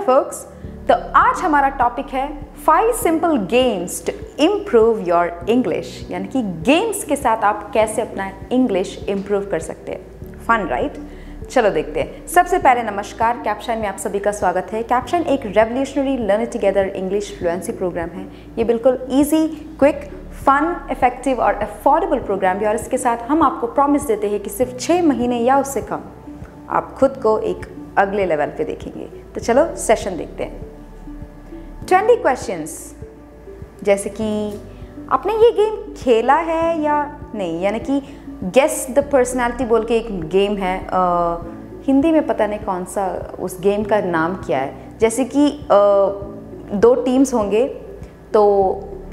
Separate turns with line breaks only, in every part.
folks, तो आज हमारा टॉपिक है 5 simple games to improve your English, यानी कि गेम्स के साथ आप कैसे अपना इंग्लिश इम्प्रूव कर सकते हैं। Fun right? चलो देखते हैं। सबसे पहले नमस्कार, कैप्शन में आप सभी का स्वागत है। कैप्शन एक revolutionary learn together English fluency program है। ये बिल्कुल ईजी, क्विक, फन, इफेक्टिव और अफोर्डेबल प्रोग्राम है और इसके साथ हम आपको प्रॉमिस देते हैं कि सिर्फ 6 महीने या उससे कम आप खुद को एक अगले लेवल पे देखेंगे। तो चलो सेशन देखते हैं। 20 क्वेश्चंस, जैसे कि आपने ये गेम खेला है या नहीं, यानी कि गेस द पर्सनालिटी बोल के एक गेम है। हिंदी में पता नहीं कौन सा उस गेम का नाम क्या है। जैसे कि 2 टीम्स होंगे, तो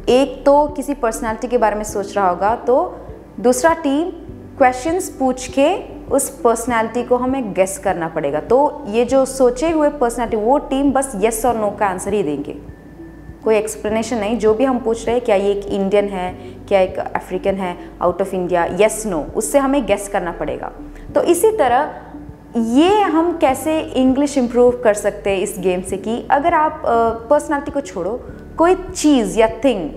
एक तो किसी पर्सनालिटी के बारे में सोच रहा होगा, तो दूसरा टीम क्वेश्चंस पूछ के उस पर्सनालिटी को हमें गेस करना पड़ेगा। तो ये जो सोचे हुए पर्सनालिटी, वो टीम बस येस और नो का आंसर ही देंगे, कोई एक्सप्लेनेशन नहीं। जो भी हम पूछ रहे हैं, क्या ये एक इंडियन है, क्या एक अफ्रीकन है, out of India, yes no, उससे हमें गेस करना पड़ेगा। तो इसी तरह ये हम कैसे इंग्लिश इम्प्रूव कर सकते हैं इस गेम से, कि अगर आप पर्सनालिटी को छोड़ो, कोई चीज़ या थिंग,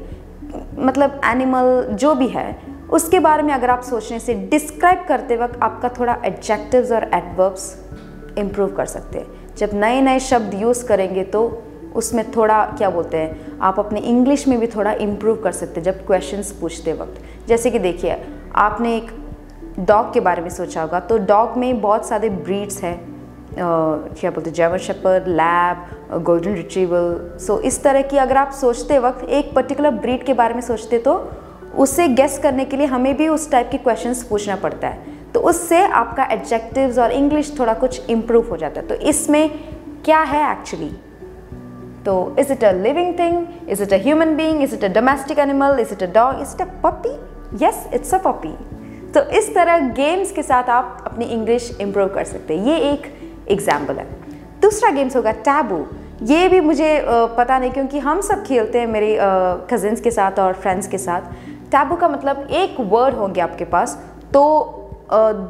मतलब एनिमल जो भी है, उसके बारे में अगर आप सोचने से डिस्क्राइब करते वक्त आपका थोड़ा एडजेक्टिव्स और एडवर्ब्स इम्प्रूव कर सकते हैं। जब नए नए शब्द यूज़ करेंगे तो उसमें थोड़ा क्या बोलते हैं, आप अपने इंग्लिश में भी थोड़ा इम्प्रूव कर सकते हैं जब क्वेश्चंस पूछते वक्त। जैसे कि देखिए, आपने एक डॉग के बारे में सोचा होगा, तो डॉग में बहुत सारे ब्रीड्स हैं, क्या बोलते हैं, German shepherd, lab, golden retriever. So इस तरह की अगर आप सोचते वक्त एक पर्टिकुलर ब्रीड के बारे में सोचते, तो उसे गेस करने के लिए हमें भी उस टाइप के क्वेश्चंस पूछना पड़ता है। तो उससे आपका एडजेक्टिव्स और इंग्लिश थोड़ा कुछ इम्प्रूव हो जाता है। तो इसमें क्या है एक्चुअली, तो is it a living thing, is it a human being, is it a domestic animal, is it a dog, is it a puppy? Yes, it's a puppy. तो इस तरह गेम्स के साथ आप अपनी इंग्लिश इम्प्रूव कर सकते हैं। ये एक एग्जाम्पल है। दूसरा गेम्स होगा टैबू। ये भी मुझे पता नहीं, क्योंकि हम सब खेलते हैं मेरे कजिन्स के साथ और फ्रेंड्स के साथ। टैबू का मतलब एक वर्ड होंगे आपके पास, तो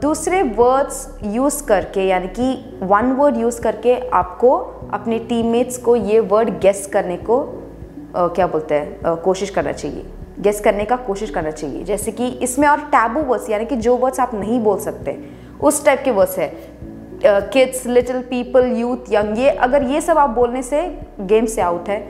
दूसरे वर्ड्स यूज़ करके, यानी कि 1 वर्ड यूज़ करके आपको अपने टीममेट्स को ये वर्ड गेस करने को क्या बोलते हैं, कोशिश करना चाहिए, गेस करने का कोशिश करना चाहिए। जैसे कि इसमें और टैबू वर्ड्स, यानी कि जो वर्ड्स आप नहीं बोल सकते, उस टाइप के वर्ड्स है। Kids, little people, youth, young, ये अगर ये सब आप बोलने से गेम से आउट है।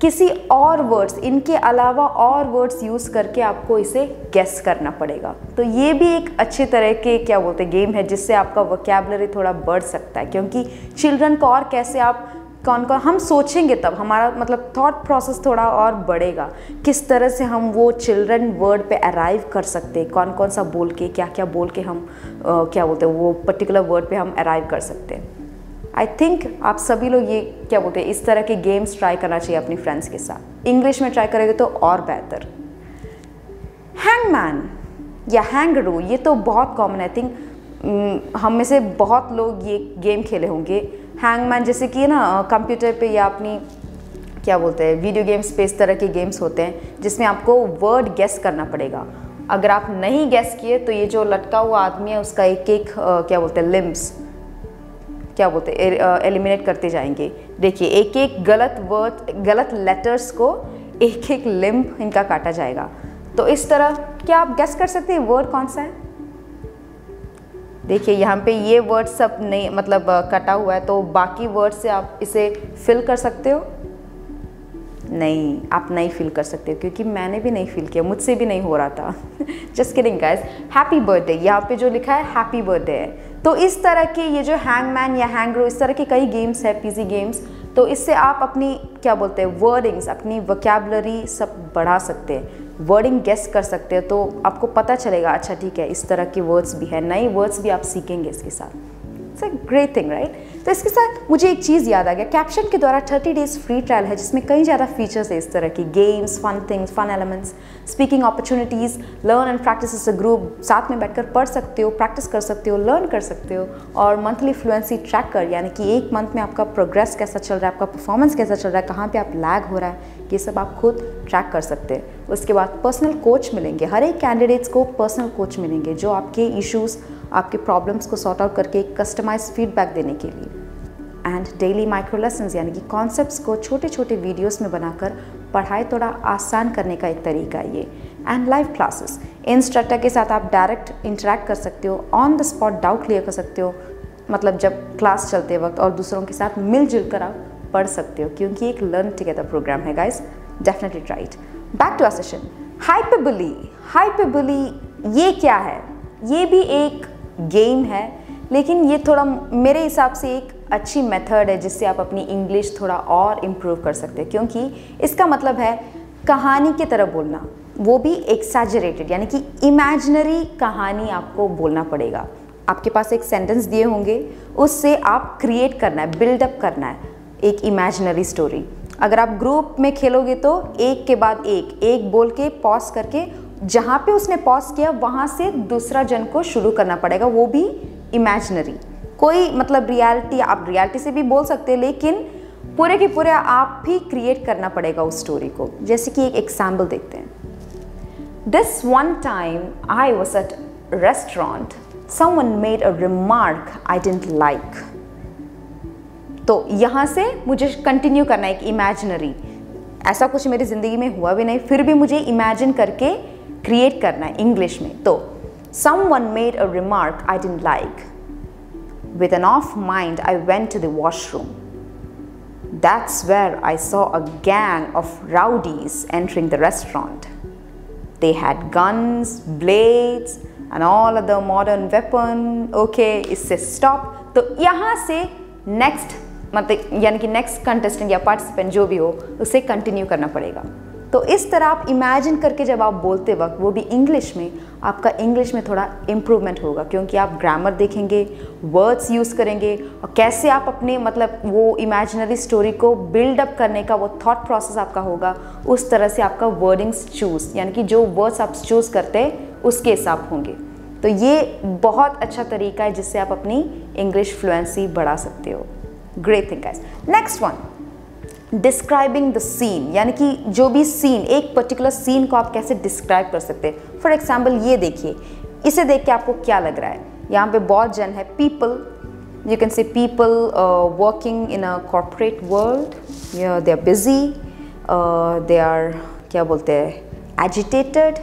किसी और वर्ड्स, इनके अलावा और वर्ड्स यूज़ करके आपको इसे गेस करना पड़ेगा। तो ये भी एक अच्छे तरह के क्या बोलते हैं गेम है, जिससे आपका वोकैबुलरी थोड़ा बढ़ सकता है। क्योंकि चिल्ड्रन को और कैसे आप कौन हम सोचेंगे, तब हमारा मतलब थॉट प्रोसेस थोड़ा और बढ़ेगा। किस तरह से हम वो चिल्ड्रन वर्ड पे अराइव कर सकते हैं, कौन कौन सा बोल के, क्या क्या बोल के हम क्या बोलते हैं वो पर्टिकुलर वर्ड पे हम अराइव कर सकते हैं। आई थिंक आप सभी लोग ये क्या बोलते हैं, इस तरह के गेम्स ट्राई करना चाहिए अपनी फ्रेंड्स के साथ। इंग्लिश में ट्राई करेंगे तो और बेहतर। हैंगमैन या हैंगरू, ये तो बहुत कॉमन, आई थिंक हम में से बहुत लोग ये गेम खेले होंगे। हैंगमैन जैसे कि ना कंप्यूटर पे या अपनी क्या बोलते हैं वीडियो गेम्स पे इस तरह के गेम्स होते हैं, जिसमें आपको वर्ड गेस करना पड़ेगा। अगर आप नहीं गेस किए तो ये जो लटका हुआ आदमी है, उसका एक एक क्या बोलते हैं लिम्स, क्या बोलते हैं, एलिमिनेट करते जाएंगे। देखिए, एक एक गलत वर्ड, गलत लेटर्स को एक एक लिम्ब इनका काटा जाएगा। तो इस तरह क्या आप गेस कर सकते हैं वर्ड कौन सा है? देखिए, यहाँ पे ये वर्ड सब नहीं, मतलब कटा हुआ है, तो बाकी वर्ड से आप इसे फिल कर सकते हो? नहीं, आप नहीं फिल कर सकते, क्योंकि मैंने भी नहीं फिल किया, मुझसे भी नहीं हो रहा था। Just kidding guys. Happy birthday, यहाँ पे जो लिखा है हैप्पी बर्थडे है। तो इस तरह के ये जो हैंगमैन या हैंगरो, इस तरह के कई गेम्स है, पीसी गेम्स। तो इससे आप अपनी क्या बोलते हैं वर्डिंग्स, अपनी वोकैबुलरी सब बढ़ा सकते हैं, वर्डिंग गेस कर सकते हैं। तो आपको पता चलेगा, अच्छा ठीक है, इस तरह के वर्ड्स भी है, नए वर्ड्स भी आप सीखेंगे इसके साथ। It's a great thing right. तो इसके साथ मुझे एक चीज़ याद आ गया, कैप्शन के द्वारा 30 डेज फ्री ट्रायल है, जिसमें कई ज़्यादा फीचर्स है इस तरह की, games, fun things, fun elements, speaking opportunities, learn and practice as a group, साथ में बैठकर पढ़ सकते हो, प्रैक्टिस कर सकते हो, लर्न कर सकते हो, और मंथली फ्लुएंसी ट्रैकर, यानी कि एक मंथ में आपका प्रोग्रेस कैसा चल रहा है, आपका परफॉर्मेंस कैसा चल रहा है, कहाँ पे आप लैग हो रहा है, ये सब आप खुद ट्रैक कर सकते हैं। उसके बाद पर्सनल कोच मिलेंगे, हर एक कैंडिडेट्स को पर्सनल कोच मिलेंगे, जो आपके इश्यूज़, आपके प्रॉब्लम्स को सॉर्ट आउट करके कस्टमाइज फीडबैक देने के लिए। एंड डेली माइक्रो लेसन्स यानी कि कॉन्सेप्ट्स को छोटे छोटे वीडियोस में बनाकर पढ़ाई थोड़ा आसान करने का एक तरीका है ये। एंड लाइव क्लासेस, इंस्ट्रक्टर के साथ आप डायरेक्ट इंटरेक्ट कर सकते हो, on the spot doubt clear कर सकते हो, मतलब जब क्लास चलते वक्त, और दूसरों के साथ मिलजुल कर आप पढ़ सकते हो क्योंकि एक लर्न टुगेदर प्रोग्राम है guys. Definitely try it. Back to our session. Hyperbole, hyperbole ये क्या है? ये भी एक गेम है, लेकिन ये थोड़ा मेरे हिसाब से एक अच्छी मेथड है जिससे आप अपनी इंग्लिश थोड़ा और इम्प्रूव कर सकते हैं, क्योंकि इसका मतलब है कहानी की तरह बोलना, वो भी एक्सैजरेटेड यानी कि इमेजिनरी कहानी आपको बोलना पड़ेगा। आपके पास एक सेंटेंस दिए होंगे, उससे आप क्रिएट करना है, बिल्डअप करना है एक इमेजिनरी स्टोरी। अगर आप ग्रुप में खेलोगे तो एक के बाद एक बोल के पॉज करके जहाँ पे उसने पॉज किया वहाँ से दूसरा जन को शुरू करना पड़ेगा, वो भी इमेजिनरी। कोई मतलब रियलिटी, आप रियलिटी से भी बोल सकते हैं, लेकिन पूरे के पूरे आप भी क्रिएट करना पड़ेगा उस स्टोरी को। जैसे कि एक एग्जाम्पल देखते हैं। This one time I was at restaurant, someone made a remark I didn't like. तो यहाँ से मुझे कंटिन्यू करना है एक इमेजिनरी, ऐसा कुछ मेरी ज़िंदगी में हुआ भी नहीं, फिर भी मुझे इमेजिन करके क्रिएट करना है इंग्लिश में। तो someone made a remark I didn't like. With an off mind, I went to the washroom. That's where I saw a gang of rowdies entering the restaurant. They had guns, blades, and all other modern weapon. Okay, इससे stop. तो यहाँ से next मतलब यानी कि next contestant या participant जो भी हो उसे कंटिन्यू करना पड़ेगा। तो इस तरह आप इमेजिन करके जब आप बोलते वक्त, वो भी इंग्लिश में, आपका इंग्लिश में थोड़ा इम्प्रूवमेंट होगा, क्योंकि आप ग्रामर देखेंगे, वर्ड्स यूज़ करेंगे, और कैसे आप अपने मतलब वो इमेजिनरी स्टोरी को बिल्डअप करने का वो थॉट प्रोसेस आपका होगा, उस तरह से आपका वर्डिंग्स चूज़ यानी कि जो वर्ड्स आप चूज़ करते हैं उसके हिसाब होंगे। तो ये बहुत अच्छा तरीका है जिससे आप अपनी इंग्लिश फ्लुएंसी बढ़ा सकते हो। Great thing guys. Next one, describing the scene, यानी कि जो भी सीन, एक पर्टिकुलर सीन को आप कैसे डिस्क्राइब कर सकते हैं। फॉर एग्जाम्पल ये देखिए, इसे देख के आपको क्या लग रहा है? यहाँ पे बहुत जन है, people, you can say people working in a corporate world, they are busy, they are क्या बोलते हैं, agitated,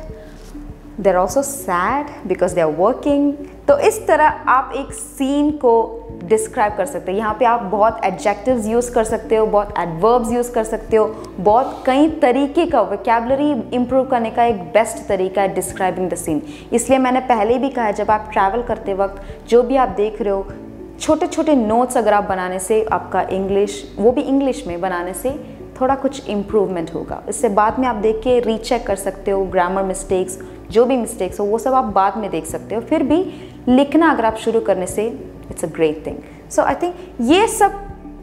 they are also sad because they are working. तो इस तरह आप एक सीन को डिस्क्राइब कर सकते हैं। यहाँ पे आप बहुत एडजेक्टिव्स यूज़ कर सकते हो, बहुत एडवर्ब्स यूज़ कर सकते हो, बहुत कई तरीके का वोकैबुलरी इंप्रूव करने का एक बेस्ट तरीका है डिस्क्राइबिंग द सीन। इसलिए मैंने पहले भी कहा है, जब आप ट्रैवल करते वक्त जो भी आप देख रहे हो, छोटे छोटे नोट्स अगर आप बनाने से आपका इंग्लिश, वो भी इंग्लिश में बनाने से थोड़ा कुछ इम्प्रूवमेंट होगा। इससे बाद में आप देख के रीचेक कर सकते हो, ग्रामर मिस्टेक्स, जो भी मिस्टेक्स हो वो सब आप बाद में देख सकते हो। फिर भी लिखना अगर आप शुरू करने से it's a great thing. So I think ये सब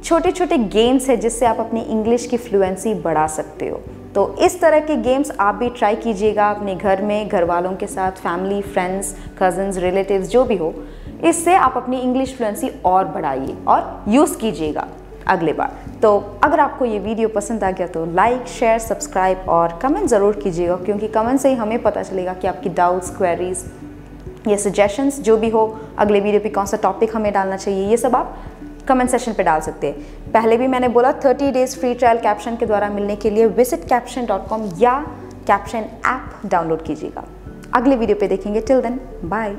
छोटे छोटे गेम्स है जिससे आप अपनी इंग्लिश की फ्लुएंसी बढ़ा सकते हो। तो इस तरह के गेम्स आप भी ट्राई कीजिएगा अपने घर में, घर वालों के साथ, फैमिली, फ्रेंड्स, कजन्स, रिलेटिव्स जो भी हो। इससे आप अपनी इंग्लिश फ्लुएंसी और बढ़ाइए और यूज़ कीजिएगा अगले बार। तो अगर आपको ये वीडियो पसंद आ गया तो लाइक, शेयर, सब्सक्राइब और कमेंट ज़रूर कीजिएगा, क्योंकि कमेंट से ही हमें पता चलेगा कि आपकी डाउट्स, क्वेरीज या सजेशंस जो भी हो, अगले वीडियो पे कौन सा टॉपिक हमें डालना चाहिए, ये सब आप कमेंट सेक्शन पे डाल सकते हैं। पहले भी मैंने बोला 30 डेज़ फ्री ट्रायल कैप्शन के द्वारा मिलने के लिए विजिट caption.com या कैप्शन ऐप डाउनलोड कीजिएगा। अगले वीडियो पे देखेंगे। Till then bye.